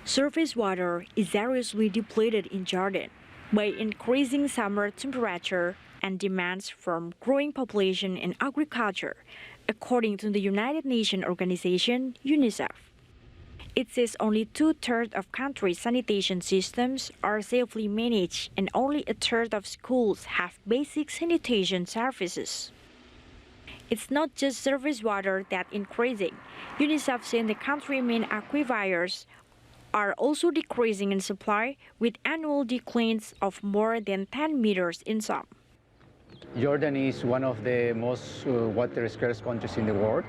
Surface water is seriously depleted in Jordan by increasing summer temperature and demands from growing population and agriculture, according to the United Nations organization UNICEF. It says only 2/3 of countries' sanitation systems are safely managed and only 1/3 of schools have basic sanitation services. It's not just surface water that's increasing. UNICEF said the country's main aquifers are also decreasing in supply, with annual declines of more than 10 meters in some. Jordan is one of the most water-scarce countries in the world.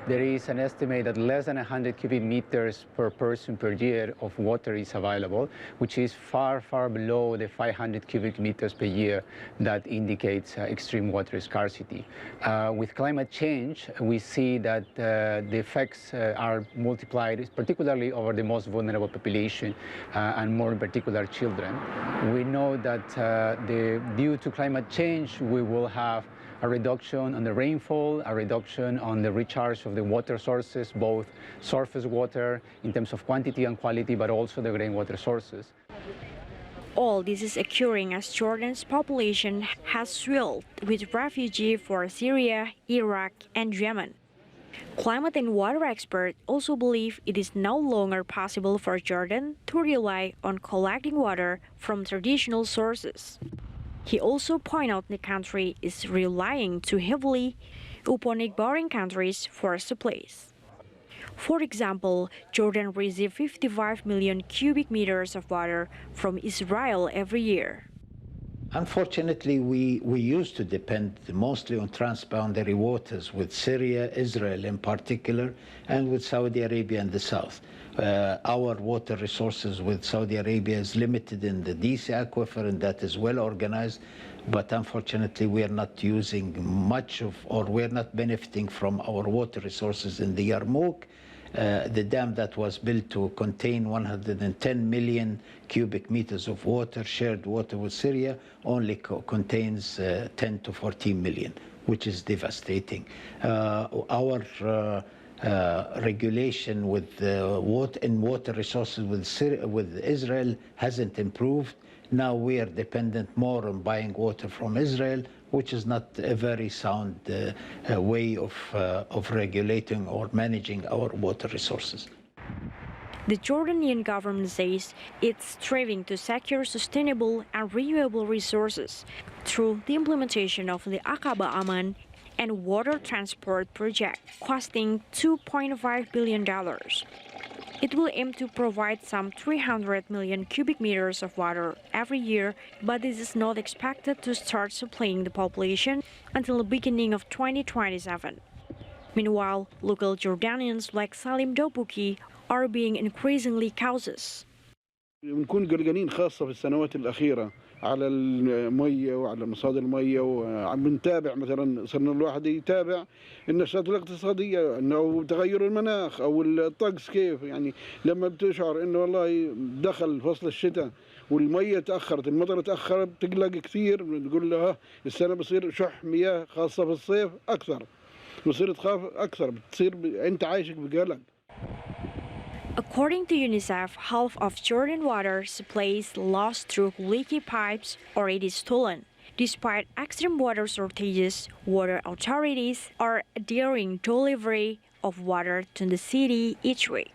There is an estimate that less than 100 cubic meters per person per year of water is available, which is far, far below the 500 cubic meters per year that indicates extreme water scarcity. With climate change, we see that the effects are multiplied, particularly over the most vulnerable population, and more in particular children. We know that due to climate change, we will have a reduction on the rainfall, a reduction on the recharge of the water sources, both surface water in terms of quantity and quality, but also the groundwater sources. All this is occurring as Jordan's population has swelled with refugees from Syria, Iraq, and Yemen. Climate and water experts also believe it is no longer possible for Jordan to rely on collecting water from traditional sources. He also pointed out the country is relying too heavily upon neighboring countries for supplies. For example, Jordan receives 55 million cubic meters of water from Israel every year. Unfortunately, we used to depend mostly on transboundary waters with Syria, Israel in particular, and with Saudi Arabia in the south. Our water resources with Saudi Arabia is limited in the DC aquifer, and that is well organized. But unfortunately, we are not using much of, or we're not benefiting from our water resources in the Yarmouk. The dam that was built to contain 110 million cubic meters of water, shared water with Syria, only contains 10 to 14 million, which is devastating. Our regulation with water resources with Israel hasn't improved. Now we are dependent more on buying water from Israel, which is not a very sound way of regulating or managing our water resources. The Jordanian government says it's striving to secure sustainable and renewable resources through the implementation of the Aqaba Aman and water transport project costing $2.5 billion. It will aim to provide some 300 million cubic meters of water every year, but this is not expected to start supplying the population until the beginning of 2027. Meanwhile, local Jordanians like Salim Dobuki are being increasingly cautious. بنكون قلقانين خاصة في السنوات الأخيرة على المية وعلى مصادر المية، وعم بنتابع مثلا صرنا الواحد يتابع النشاط الاقتصادية أو تغير المناخ أو الطقس كيف، يعني لما بتشعر إنه والله دخل فصل الشتاء والمية تأخرت، المطر تأخرت، بتقلق كثير، بتقول له السنة بصير شح مياه خاصة في الصيف أكثر، بصير تخاف أكثر، بتصير أنت عايشك بقلق. According to UNICEF, half of Jordan water supply is lost through leaky pipes or it is stolen. Despite extreme water shortages, water authorities are adhering to delivery of water to the city each week.